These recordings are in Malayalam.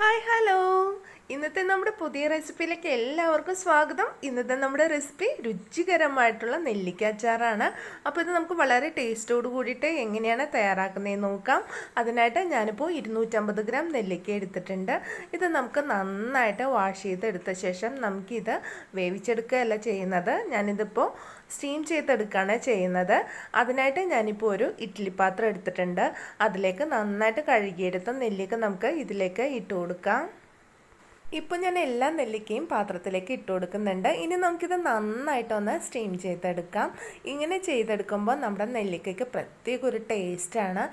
Hi hello. ഇന്നത്തെ നമ്മുടെ പുതിയ റെസിപ്പിയിലേക്ക് എല്ലാവർക്കും സ്വാഗതം. ഇന്നത്തെ നമ്മുടെ റെസിപ്പി രുചികരമായിട്ടുള്ള നെല്ലിക്ക അച്ചാറാണ്. അപ്പോൾ ഇത് നമുക്ക് വളരെ ടേസ്റ്റോട് കൂടിയിട്ട് എങ്ങനെയാണ് തയ്യാറാക്കുന്നതെന്ന് നോക്കാം. അതിനായിട്ട് ഞാനിപ്പോൾ 250 ഗ്രാം നെല്ലിക്ക എടുത്തിട്ടുണ്ട്. ഇത് നമുക്ക് നന്നായിട്ട് വാഷ് ചെയ്തെടുത്ത ശേഷം നമുക്കിത് വേവിച്ചെടുക്കുകയല്ല ചെയ്യുന്നത്, ഞാനിതിപ്പോൾ സ്റ്റീം ചെയ്തെടുക്കുകയാണ് ചെയ്യുന്നത്. അതിനായിട്ട് ഞാനിപ്പോൾ ഒരു ഇഡ്ഡലി പാത്രം എടുത്തിട്ടുണ്ട്. അതിലേക്ക് നന്നായിട്ട് കഴുകിയെടുത്ത നെല്ലിക്ക നമുക്ക് ഇതിലേക്ക് ഇട്ട് കൊടുക്കാം. ഇപ്പോൾ ഞാൻ എല്ലാ നെല്ലിക്കയും പാത്രത്തിലേക്ക് ഇട്ട് കൊടുക്കുന്നുണ്ട്. ഇനി നമുക്കിത് നന്നായിട്ടൊന്ന് സ്റ്റീം ചെയ്തെടുക്കാം. ഇങ്ങനെ ചെയ്തെടുക്കുമ്പോൾ നമ്മുടെ നെല്ലിക്കയ്ക്ക് പ്രത്യേക ഒരു ടേസ്റ്റാണ്.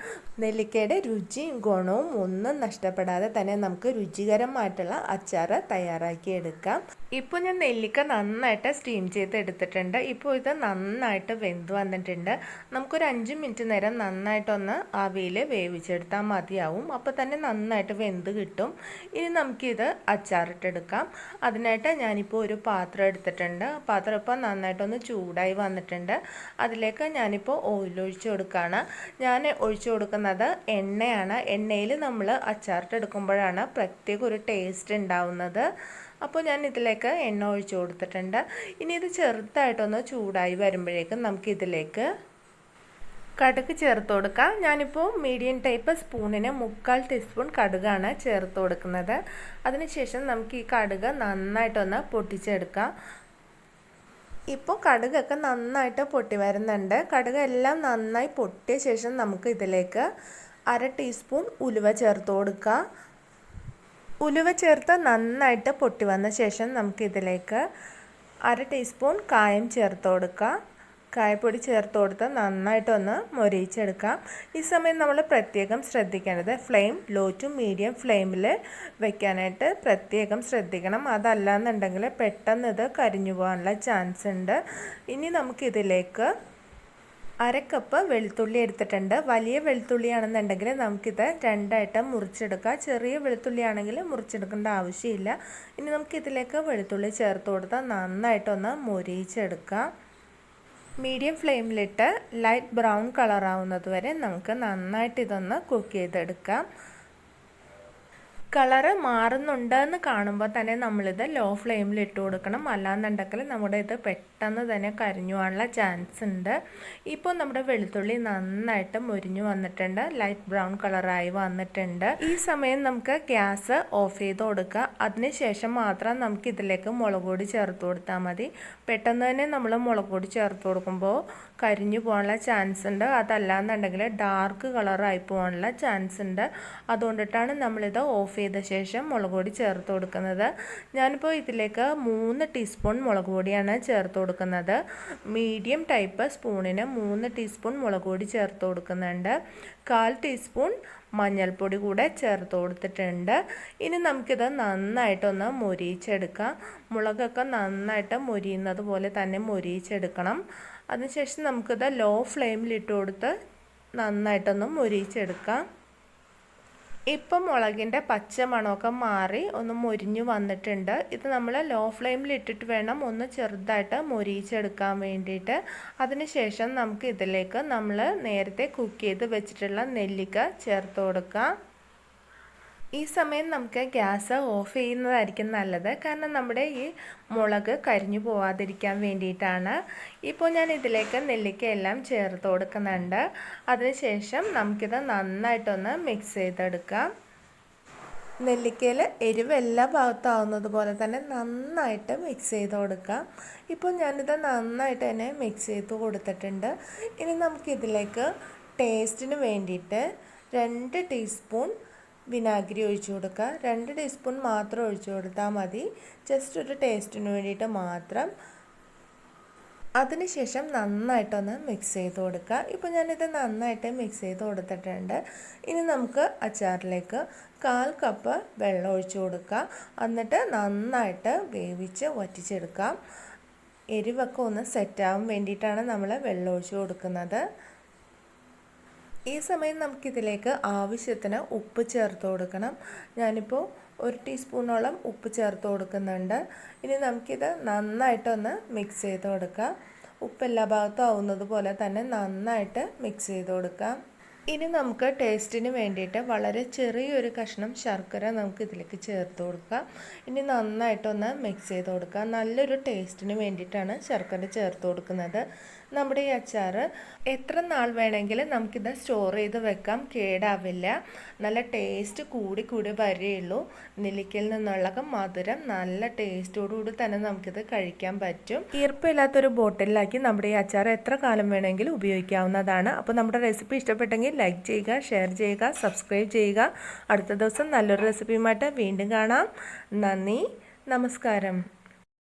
നെല്ലിക്കയുടെ രുചിയും ഗുണവും ഒന്നും നഷ്ടപ്പെടാതെ തന്നെ നമുക്ക് രുചികരമായിട്ടുള്ള അച്ചാർ തയ്യാറാക്കിയെടുക്കാം. ഇപ്പോൾ ഞാൻ നെല്ലിക്ക നന്നായിട്ട് സ്റ്റീം ചെയ്തെടുത്തിട്ടുണ്ട്. ഇപ്പോൾ ഇത് നന്നായിട്ട് വെന്ത് വന്നിട്ടുണ്ട്. നമുക്കൊരു 5 മിനിറ്റ് നേരം നന്നായിട്ടൊന്ന് ആവിയിൽ വേവിച്ചെടുത്താൽ മതിയാവും. അപ്പോൾ തന്നെ നന്നായിട്ട് വെന്ത് കിട്ടും. ഇനി നമുക്കിത് അച്ചാറിട്ടെടുക്കാം. അതിനായിട്ട് ഞാനിപ്പോൾ ഒരു പാത്രം എടുത്തിട്ടുണ്ട്. പാത്രം ഇപ്പോൾ നന്നായിട്ടൊന്ന് ചൂടായി വന്നിട്ടുണ്ട്. അതിലേക്ക് ഞാനിപ്പോൾ ഓയിൽ ഒഴിച്ച് കൊടുക്കുകയാണ്. ഞാൻ ഒഴിച്ചു കൊടുക്കുന്നത് എണ്ണയാണ്. എണ്ണയിൽ നമ്മൾ അച്ചാറിട്ടെടുക്കുമ്പോഴാണ് പ്രത്യേക ഒരു ടേസ്റ്റ് ഉണ്ടാവുന്നത്. അപ്പോൾ ഞാൻ ഇതിലേക്ക് എണ്ണ ഒഴിച്ചു കൊടുത്തിട്ടുണ്ട്. ഇനി ഇത് ചെറുതായിട്ടൊന്ന് ചൂടായി വരുമ്പോഴേക്കും നമുക്കിതിലേക്ക് കടുക് ചേർത്ത് കൊടുക്കാം. ഞാനിപ്പോൾ മീഡിയം ടൈപ്പ് സ്പൂണിന് 3/4 ടീസ്പൂൺ കടുകാണ് ചേർത്ത് കൊടുക്കുന്നത്. അതിനുശേഷം നമുക്ക് ഈ കടുക് നന്നായിട്ടൊന്ന് പൊട്ടിച്ചെടുക്കാം. ഇപ്പോൾ കടുകൊക്കെ നന്നായിട്ട് പൊട്ടി വരുന്നുണ്ട്. കടുക് എല്ലാം നന്നായി പൊട്ടിയ ശേഷം നമുക്ക് ഇതിലേക്ക് 1/2 ടീസ്പൂൺ ഉലുവ ചേർത്ത് കൊടുക്കാം. ഉലുവ ചേർത്ത് നന്നായിട്ട് പൊട്ടി വന്ന ശേഷം നമുക്കിതിലേക്ക് 1/2 ടീസ്പൂൺ കായം ചേർത്ത് കൊടുക്കാം. കായപ്പൊടി ചേർത്ത് കൊടുത്ത് നന്നായിട്ടൊന്ന് മൊരിയിച്ചെടുക്കാം. ഈ സമയം നമ്മൾ പ്രത്യേകം ശ്രദ്ധിക്കേണ്ടത് ഫ്ലെയിം ലോ ടു മീഡിയം ഫ്ലെയിമിൽ വെക്കാനായിട്ട് പ്രത്യേകം ശ്രദ്ധിക്കണം. അതല്ലാന്നുണ്ടെങ്കിൽ പെട്ടെന്ന് ഇത് കരിഞ്ഞു പോകാനുള്ള ചാൻസ് ഉണ്ട്. ഇനി നമുക്കിതിലേക്ക് 1/2 കപ്പ് വെളുത്തുള്ളി എടുത്തിട്ടുണ്ട്. വലിയ വെളുത്തുള്ളിയാണെന്നുണ്ടെങ്കിൽ നമുക്കിത് 2ആയിട്ട് മുറിച്ചെടുക്കാം. ചെറിയ വെളുത്തുള്ളിയാണെങ്കിൽ മുറിച്ചെടുക്കേണ്ട ആവശ്യമില്ല. ഇനി നമുക്കിതിലേക്ക് വെളുത്തുള്ളി ചേർത്ത് കൊടുത്താൽ നന്നായിട്ടൊന്ന് മൊരിയിച്ചെടുക്കാം. മീഡിയം ഫ്ലെയിമിലിട്ട് ലൈറ്റ് ബ്രൗൺ കളറാവുന്നത് വരെ നമുക്ക് നന്നായിട്ട് ഇതൊന്ന് കുക്ക് ചെയ്തെടുക്കാം. കളറ് മാറുന്നുണ്ടെന്ന് കാണുമ്പോൾ തന്നെ നമ്മളിത് ലോ ഫ്ലെയിമിൽ ഇട്ട് കൊടുക്കണം. അല്ലാന്നുണ്ടെങ്കിൽ നമ്മുടെ ഇത് പെട്ടെന്ന് തന്നെ കരിഞ്ഞു പോകാനുള്ള ചാൻസ് ഉണ്ട്. ഇപ്പോൾ നമ്മുടെ വെളുത്തുള്ളി നന്നായിട്ട് മുരിഞ്ഞു വന്നിട്ടുണ്ട്. ലൈറ്റ് ബ്രൗൺ കളറായി വന്നിട്ടുണ്ട്. ഈ സമയം നമുക്ക് ഗ്യാസ് ഓഫ് ചെയ്ത് കൊടുക്കുക. അതിനുശേഷം മാത്രം നമുക്ക് ഇതിലേക്ക് മുളക് പൊടി ചേർത്ത് കൊടുത്താൽ മതി. പെട്ടെന്ന് തന്നെ നമ്മൾ മുളക് പൊടി ചേർത്ത് കൊടുക്കുമ്പോൾ കരിഞ്ഞു പോകാനുള്ള ചാൻസ് ഉണ്ട്. അതല്ലാന്നുണ്ടെങ്കിൽ ഡാർക്ക് കളറായി പോകാനുള്ള ചാൻസ് ഉണ്ട്. അതുകൊണ്ടിട്ടാണ് നമ്മളിത് ഓഫ് ചെയ്ത ശേഷം മുളക് പൊടി ചേർത്ത് കൊടുക്കുന്നത്. ഞാനിപ്പോൾ ഇതിലേക്ക് 3 ടീസ്പൂൺ മുളക് പൊടിയാണ് ചേർത്ത് കൊടുക്കുന്നത്. മീഡിയം ടൈപ്പ് സ്പൂണിന് 3 ടീസ്പൂൺ മുളക് പൊടി ചേർത്ത് കൊടുക്കുന്നുണ്ട്. 1/4 ടീസ്പൂൺ മഞ്ഞൾപ്പൊടി കൂടെ ചേർത്ത് കൊടുത്തിട്ടുണ്ട്. ഇനി നമുക്കിത് നന്നായിട്ടൊന്ന് മൊരിയിച്ചെടുക്കാം. മുളകൊക്കെ നന്നായിട്ട് മൊരിയുന്നത് പോലെ തന്നെ മൊരിയിച്ചെടുക്കണം. അതിനുശേഷം നമുക്കിത് ലോ ഫ്ലെയിമിലിട്ട് കൊടുത്ത് നന്നായിട്ടൊന്ന് മൊരിയിച്ചെടുക്കാം. ഇപ്പം മുളകിൻ്റെ പച്ച മണമൊക്കെ മാറി ഒന്ന് മൊരിഞ്ഞു വന്നിട്ടുണ്ട്. ഇത് നമ്മൾ ലോ ഫ്ലെയിമിൽ ഇട്ടിട്ട് വേണം ഒന്ന് ചെറുതായിട്ട് മൊരിയിച്ചെടുക്കാൻ വേണ്ടിയിട്ട്. അതിനുശേഷം നമുക്ക് ഇതിലേക്ക് നമ്മൾ നേരത്തെ കുക്ക് ചെയ്ത് വെച്ചിട്ടുള്ള നെല്ലിക്ക ചേർത്ത് കൊടുക്കാം. ഈ സമയം നമുക്ക് ഗ്യാസ് ഓഫ് ചെയ്യുന്നതായിരിക്കും നല്ലത്. കാരണം നമ്മുടെ ഈ മുളക് കരിഞ്ഞു പോവാതിരിക്കാൻ വേണ്ടിയിട്ടാണ്. ഇപ്പോൾ ഞാൻ ഇതിലേക്ക് നെല്ലിക്ക എല്ലാം ചേർത്ത് കൊടുക്കുന്നുണ്ട്. അതിനുശേഷം നമുക്കിത് നന്നായിട്ടൊന്ന് മിക്സ് ചെയ്തെടുക്കാം. നെല്ലിക്കയിൽ എരിവ് എല്ലാ ഭാഗത്താവുന്നത് പോലെ തന്നെ നന്നായിട്ട് മിക്സ് ചെയ്ത് കൊടുക്കാം. ഇപ്പോൾ ഞാനിത് നന്നായിട്ട് തന്നെ മിക്സ് ചെയ്ത് കൊടുത്തിട്ടുണ്ട്. ഇനി നമുക്കിതിലേക്ക് ടേസ്റ്റിന് വേണ്ടിയിട്ട് 2 ടീസ്പൂൺ വിനാഗിരി ഒഴിച്ചു കൊടുക്കുക. 2 ടീസ്പൂൺ മാത്രം ഒഴിച്ചു കൊടുത്താൽ മതി. ജസ്റ്റ് ഒരു ടേസ്റ്റിന് വേണ്ടിയിട്ട് മാത്രം. അതിനുശേഷം നന്നായിട്ടൊന്ന് മിക്സ് ചെയ്ത് കൊടുക്കുക. ഇപ്പോൾ ഞാനിത് നന്നായിട്ട് മിക്സ് ചെയ്ത് കൊടുത്തിട്ടുണ്ട്. ഇനി നമുക്ക് അച്ചാറിലേക്ക് 1/4 കപ്പ് വെള്ളം ഒഴിച്ചു കൊടുക്കുക. എന്നിട്ട് നന്നായിട്ട് വേവിച്ച് വറ്റിച്ചെടുക്കാം. എരിവൊക്കെ ഒന്ന് സെറ്റാകാൻ വേണ്ടിയിട്ടാണ് നമ്മൾ വെള്ളം ഒഴിച്ചു കൊടുക്കുന്നത്. ഈ സമയം നമുക്കിതിലേക്ക് ആവശ്യത്തിന് ഉപ്പ് ചേർത്ത് കൊടുക്കണം. ഞാനിപ്പോൾ 1 ടീസ്പൂണോളം ഉപ്പ് ചേർത്ത് കൊടുക്കുന്നുണ്ട്. ഇനി നമുക്കിത് നന്നായിട്ടൊന്ന് മിക്സ് ചെയ്ത് കൊടുക്കാം. ഉപ്പ് എല്ലാ ഭാഗത്തും ആവുന്നത് പോലെ തന്നെ നന്നായിട്ട് മിക്സ് ചെയ്ത് കൊടുക്കാം. ഇനി നമുക്ക് ടേസ്റ്റിന് വേണ്ടിയിട്ട് വളരെ ചെറിയൊരു കഷ്ണം ശർക്കര നമുക്ക് ഇതിലേക്ക് ചേർത്ത് കൊടുക്കാം. ഇനി നന്നായിട്ടൊന്ന് മിക്സ് ചെയ്ത് കൊടുക്കാം. നല്ലൊരു ടേസ്റ്റിന് വേണ്ടിയിട്ടാണ് ശർക്കര ചേർത്ത് കൊടുക്കുന്നത്. നമ്മുടെ ഈ അച്ചാർ എത്ര നാൾ വേണമെങ്കിലും നമുക്കിത് സ്റ്റോർ ചെയ്ത് വെക്കാം, കേടാവില്ല. നല്ല ടേസ്റ്റ് കൂടി വരികയുള്ളൂ. നെല്ലിക്കയിൽ നിന്നുള്ള മധുരം നല്ല ടേസ്റ്റോടുകൂടി തന്നെ നമുക്കിത് കഴിക്കാൻ പറ്റും. ഈർപ്പമില്ലാത്തൊരു ബോട്ടിലാക്കി നമ്മുടെ ഈ അച്ചാർ എത്ര കാലം വേണമെങ്കിലും ഉപയോഗിക്കാവുന്നതാണ്. അപ്പോൾ നമ്മുടെ റെസിപ്പി ഇഷ്ടപ്പെട്ടെങ്കിൽ ലൈക്ക് ചെയ്യുക, ഷെയർ ചെയ്യുക, സബ്സ്ക്രൈബ് ചെയ്യുക. അടുത്ത ദിവസം നല്ലൊരു റെസിപ്പിയുമായിട്ട് വീണ്ടും കാണാം. നന്ദി, നമസ്കാരം.